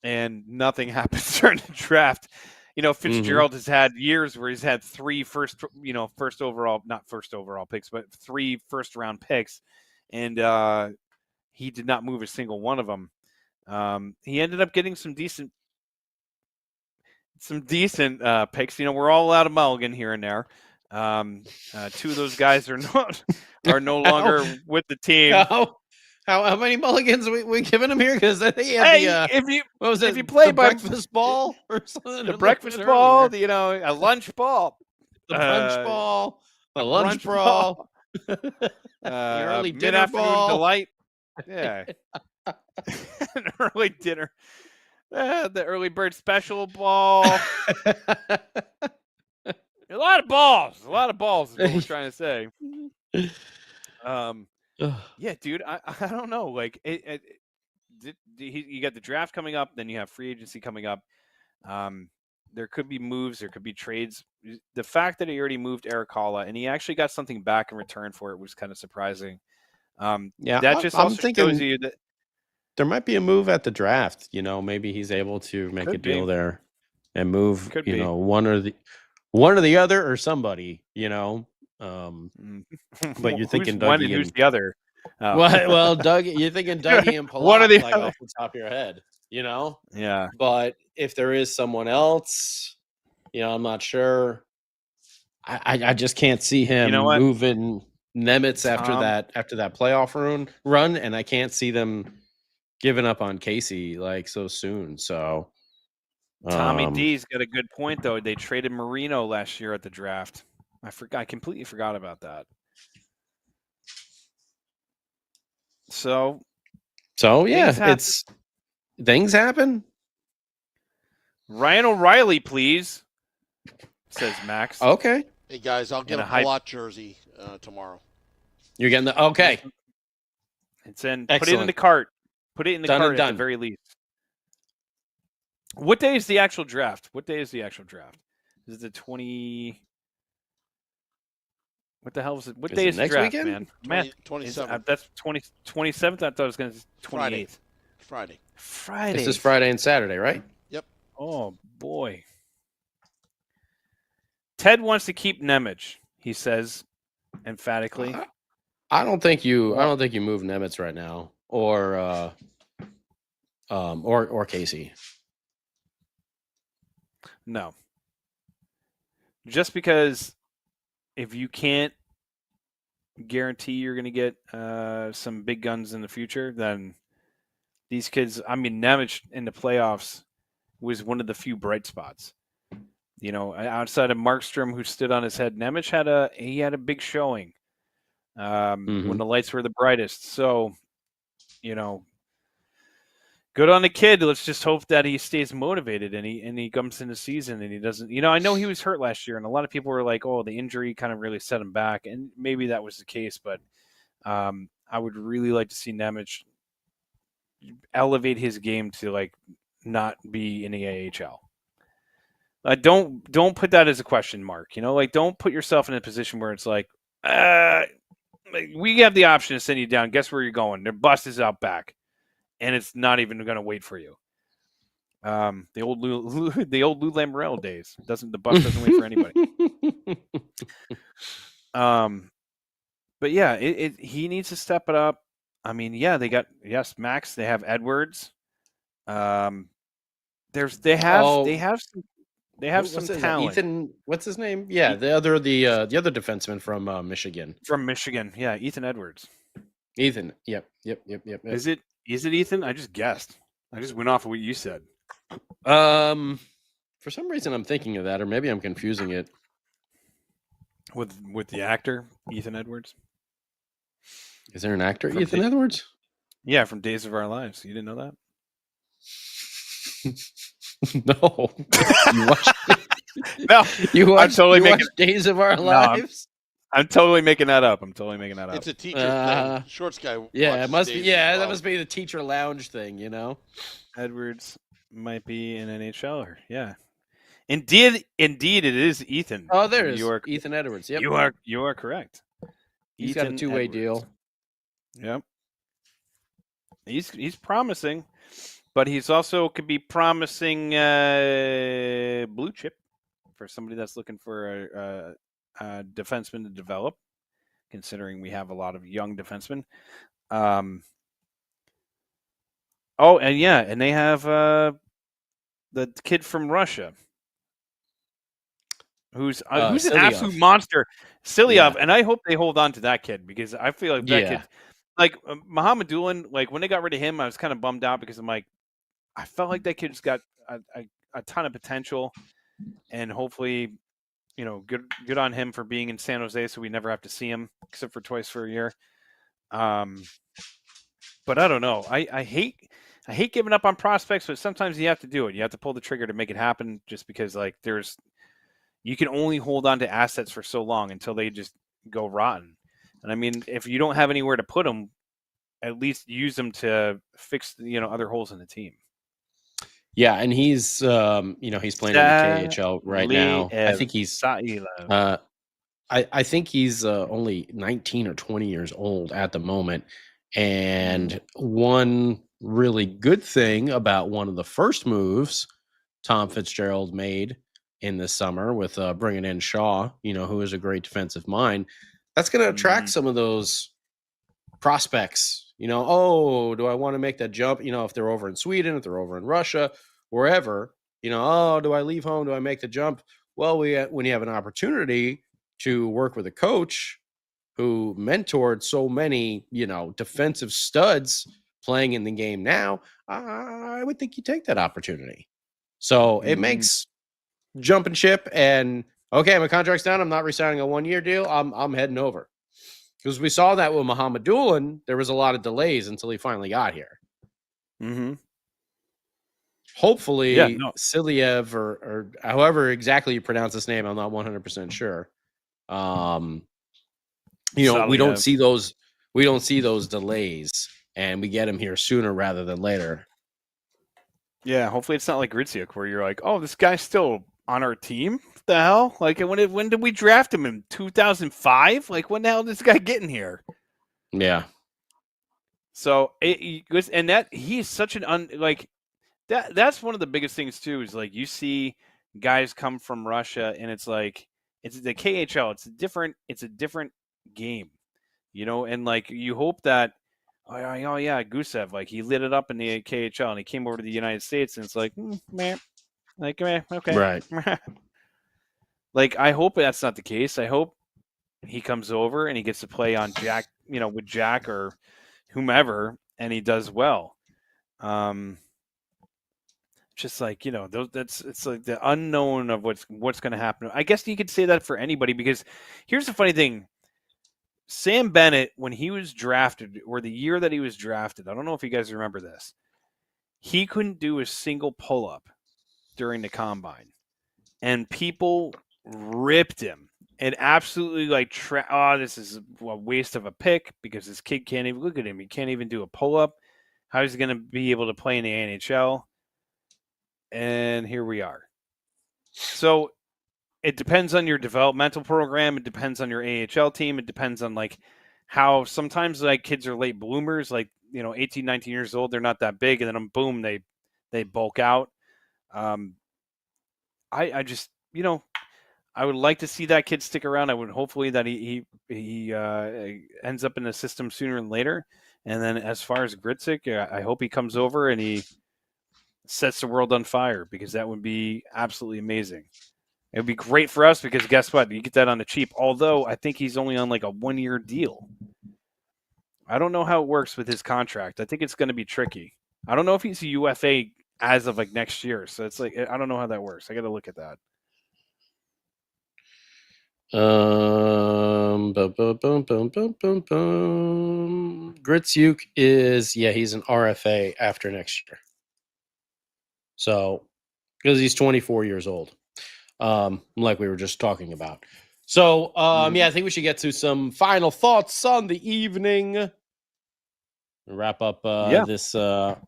and nothing happens during the draft. You know, Fitzgerald has had years where he's had 3 first overall picks, but 3 first round picks, and he did not move a single one of them. He ended up getting some decent picks. You know, we're all allowed a mulligan here and there. Two of those guys are no longer with the team. How many mulligans we giving him here? Because I think he had if you play the by breakfast ball or something, the breakfast ball, a lunch ball, the punch ball, the lunch brunch ball, the early dinner mid-afternoon ball. delight. Yeah, an early dinner. The early bird special ball. A lot of balls. A lot of balls is what we're trying to say. Yeah, dude. I don't know. Like, you got the draft coming up, then you have free agency coming up. There could be moves, there could be trades. The fact that he already moved Eric Halla and he actually got something back in return for it was kind of surprising. That just I'm also thinking shows you that there might be a move at the draft. Maybe he's able to make a deal there and move. Could be. One or the other or somebody. But you're thinking who's one Dougie and who's the other? Oh. Well, Dougie, you're thinking Dougie and Palat, One or the like other. off the top of your head, Yeah. But if there is someone else, I'm not sure. I just can't see him moving Nemitz after that playoff run, and I can't see them giving up on Casey like so soon. So Tommy D's got a good point though. They traded Marino last year at the draft. I completely forgot about that. So yeah, things happen. Ryan O'Reilly, please, says Max. Okay. Hey guys, I'll get a Palat jersey tomorrow. You're getting okay. It's in. Excellent. Put it in the cart. Put it in the cart at the very least. What day is the actual draft? Is it the 20? What the hell is it? What day is the draft, weekend? man? 27th. That's 27th. I thought it was going to be 28th. Friday. This is Friday and Saturday, right? Yep. Oh boy. Ted wants to keep Nemec, he says emphatically. I don't think you move Nemitz right now or Casey. No. Just because if you can't guarantee you're going to get some big guns in the future, then these kids, Nemec in the playoffs was one of the few bright spots. Outside of Markstrom, who stood on his head, Nemec had a big showing when the lights were the brightest. So, good on the kid. Let's just hope that he stays motivated and he comes in the season and he doesn't. I know he was hurt last year, and a lot of people were like, "Oh, the injury kind of really set him back," and maybe that was the case. But I would really like to see Nemec elevate his game to not be in the AHL. Don't put that as a question mark. Don't put yourself in a position where it's like, we have the option to send you down. Guess where you're going? Their bus is out back, and it's not even going to wait for you. The old Lou Lamoriello days. The bus doesn't wait for anybody. But yeah, he needs to step it up. They got Max. They have Edwards. They have some talent. Ethan, what's his name? Yeah, the other defenseman from Michigan. From Michigan, yeah, Ethan Edwards. Ethan, yep. Is it Ethan? I just guessed. I just went off of what you said. For some reason, I'm thinking of that, or maybe I'm confusing it with the actor Ethan Edwards. Is there an actor Ethan Edwards? Yeah, from Days of Our Lives. You didn't know that? No. You watched No. I'm totally making Days of Our Lives. I'm totally making that up. It's a teacher thing. Shorts guy. Yeah, it must be. Yeah, that must be the teacher lounge thing. Etwards might be an NHLer. Yeah. Indeed, it is Ethan. Oh, there it is. Ethan Edwards. Yep. You are correct. He's got a two-way deal. Yep. He's promising, but he's also could be promising blue chip for somebody that's looking for a defenseman to develop, considering we have a lot of young defensemen. And they have the kid from Russia. who's an Silyev. absolute monster, Silyev, Yeah. and I hope they hold on to that kid because I feel like that kid, like Muhammad Doolan, like when they got rid of him, I was kind of bummed out because I'm like, I felt like that kid's got a ton of potential, and hopefully, good on him for being in San Jose, so we never have to see him except for twice for a year. But I don't know. I hate giving up on prospects, but sometimes you have to do it. You have to pull the trigger to make it happen, just because like you can only hold on to assets for so long until they just go rotten. And I mean, if you don't have anywhere to put them, at least use them to fix other holes in the team. Yeah, and he's he's playing in the KHL right now. I think he's I think he's only 19 or 20 years old at the moment. And one really good thing about one of the first moves Tom Fitzgerald made in the summer with bringing in Shaw, who is a great defensive mind, that's going to attract some of those prospects. Oh, do I want to make that jump? If they're over in Sweden, if they're over in Russia, wherever, oh, do I leave home? Do I make the jump? Well, when you have an opportunity to work with a coach who mentored so many, defensive studs playing in the game now, I would think you take that opportunity. So it makes jumping ship and, okay, my contract's down. I'm not re-signing a 1-year deal. I'm heading over. Because we saw that with Muhammad Doolan, there was a lot of delays until he finally got here. Hopefully, Silyev or however exactly you pronounce his name, I'm not 100% sure. We don't see those delays, and we get him here sooner rather than later. Yeah, hopefully it's not like Grziuk where you're like, oh, this guy's still on our team. What the hell? Like, when did we draft him in 2005? Like, when the hell did this guy get in here? Yeah. So he's such an that's one of the biggest things too, is like you see guys come from Russia and it's like it's the KHL. It's a different game, and like you hope that oh yeah, Gusev, like he lit it up in the KHL and he came over to the United States and it's like okay, right. Like I hope that's not the case. I hope he comes over and he gets to play on Jack, with Jack or whomever, and he does well. Just like it's like the unknown of what's going to happen. I guess you could say that for anybody, because here's the funny thing: Sam Bennett, when he was drafted, or the year that he was drafted, I don't know if you guys remember this, he couldn't do a single pull-up during the combine, and people ripped him and absolutely like, this is a waste of a pick because this kid can't even look at him. He can't even do a pull-up. How is he going to be able to play in the NHL? And here we are. So it depends on your developmental program. It depends on your AHL team. It depends on like how sometimes like kids are late bloomers, like, 18, 19 years old. They're not that big. And then boom, they bulk out. I just, I would like to see that kid stick around. I would hopefully that he ends up in the system sooner than later. And then as far as Grziuk, I hope he comes over and he sets the world on fire, because that would be absolutely amazing. It would be great for us because guess what? You get that on the cheap. Although I think he's only on like a 1-year deal. I don't know how it works with his contract. I think it's going to be tricky. I don't know if he's a UFA as of like next year. So it's like, I don't know how that works. I got to look at that. Grziuk is, he's an RFA after next year. So, because he's 24 years old, like we were just talking about. So, I think we should get to some final thoughts on the evening. Wrap up this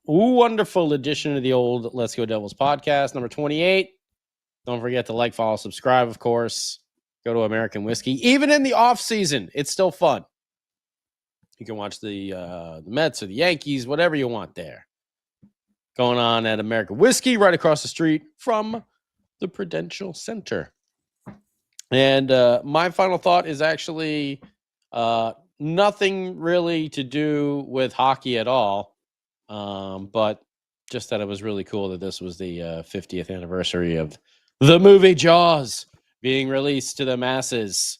wonderful edition of the old Let's Go Devils podcast, number 28. Don't forget to like, follow, subscribe, of course. Go to American Whiskey. Even in the off season, it's still fun. You can watch the Mets or the Yankees, whatever you want there. Going on at American Whiskey, right across the street from the Prudential Center. And my final thought is actually nothing really to do with hockey at all, but just that it was really cool that this was the 50th anniversary of the movie Jaws. being released to the masses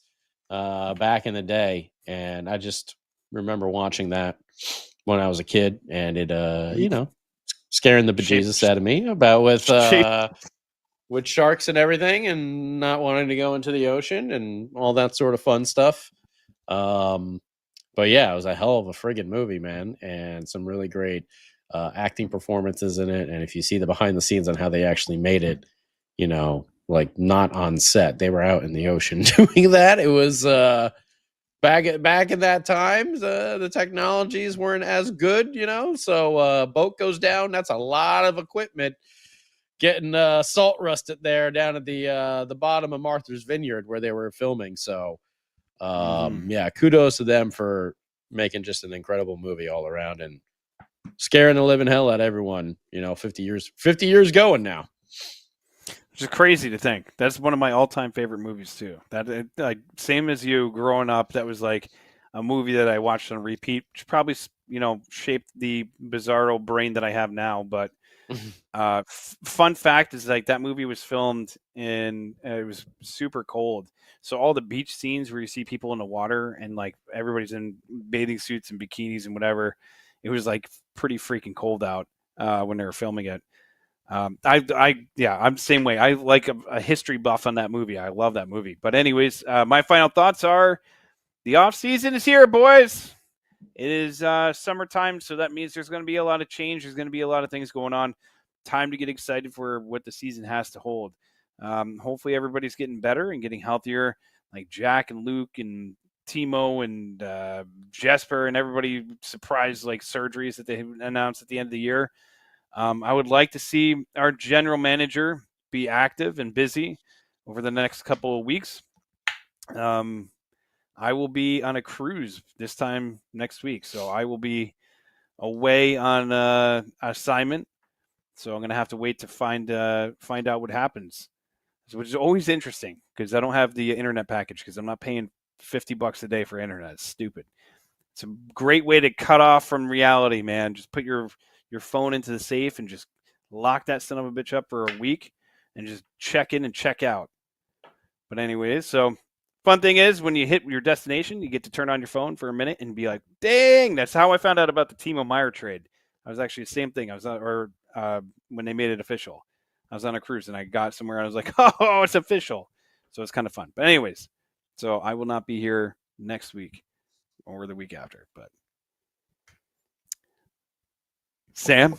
back in the day. And I just remember watching that when I was a kid, and it, scaring the bejesus out of me about with sharks and everything, and not wanting to go into the ocean and all that sort of fun stuff. But yeah, it was a hell of a friggin' movie, man, and some really great acting performances in it. And if you see the behind the scenes on how they actually made it, like not on set, they were out in the ocean doing that. It was back in that time, the technologies weren't as good, So boat goes down, that's a lot of equipment getting salt rusted there down at the bottom of Martha's Vineyard where they were filming. So yeah, kudos to them for making just an incredible movie all around and scaring the living hell out of everyone. 50 years going now. Which is crazy to think. That's one of my all-time favorite movies too. That like same as you growing up. That was like a movie that I watched on repeat, which probably shaped the bizarro brain that I have now. But fun fact is like that movie was filmed in it was super cold. So all the beach scenes where you see people in the water and like everybody's in bathing suits and bikinis and whatever, it was like pretty freaking cold out when they were filming it. I'm the same way. I like a history buff on that movie. I love that movie. But anyways, my final thoughts are the off season is here, boys. It is summertime, so that means there's going to be a lot of change. There's going to be a lot of things going on. Time to get excited for what the season has to hold. Hopefully everybody's getting better and getting healthier, like Jack and Luke and Timo and Jesper and everybody surprised like surgeries that they announced at the end of the year. I would like to see our general manager be active and busy over the next couple of weeks. I will be on a cruise this time next week, so I will be away on assignment. So I'm going to have to wait to find out what happens, which is always interesting because I don't have the internet package because I'm not paying $50 a day for internet. It's stupid. It's a great way to cut off from reality, man. Just put your phone into the safe and just lock that son of a bitch up for a week and just check in and check out. But anyways, so fun thing is when you hit your destination, you get to turn on your phone for a minute and be like, dang, that's how I found out about the Timo Meyer trade. I was actually the same thing. I was when they made it official. I was on a cruise and I got somewhere and I was like, oh, it's official. So it's kind of fun. But anyways, so I will not be here next week or the week after, but Sam?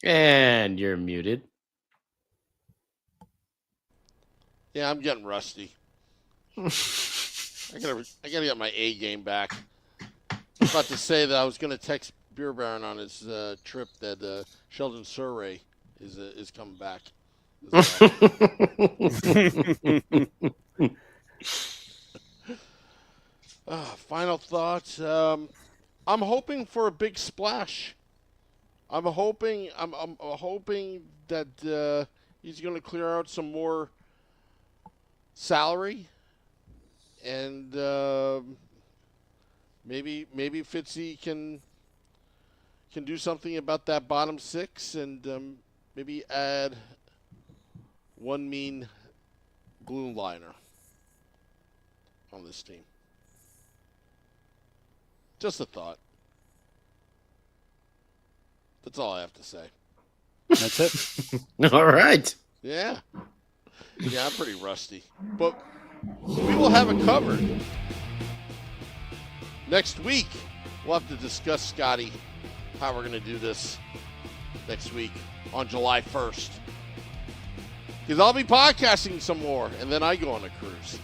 And you're muted. Yeah, I'm getting rusty. I gotta get my A game back. I was about to say that I was gonna text Beer Baron on his trip that Sheldon Surrey is coming back. Final thoughts. I'm hoping for a big splash. I'm hoping that he's going to clear out some more salary, and maybe Fitzy can do something about that bottom six, and maybe add one mean blue liner on this team. Just a thought. That's all I have to say. That's it. All right. Yeah. Yeah, I'm pretty rusty. But we will have it covered. Next week, we'll have to discuss, Scotty, how we're going to do this next week on July 1st. Because I'll be podcasting some more, and then I go on a cruise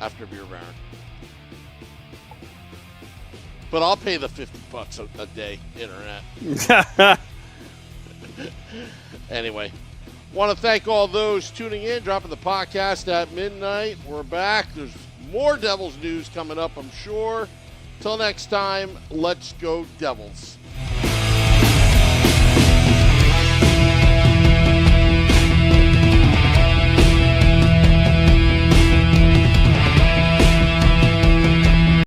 after Beer Baron. But I'll pay the $50 a day internet. Anyway, want to thank all those tuning in, dropping the podcast at midnight. We're back. There's more Devils news coming up, I'm sure. Till next time, let's go Devils.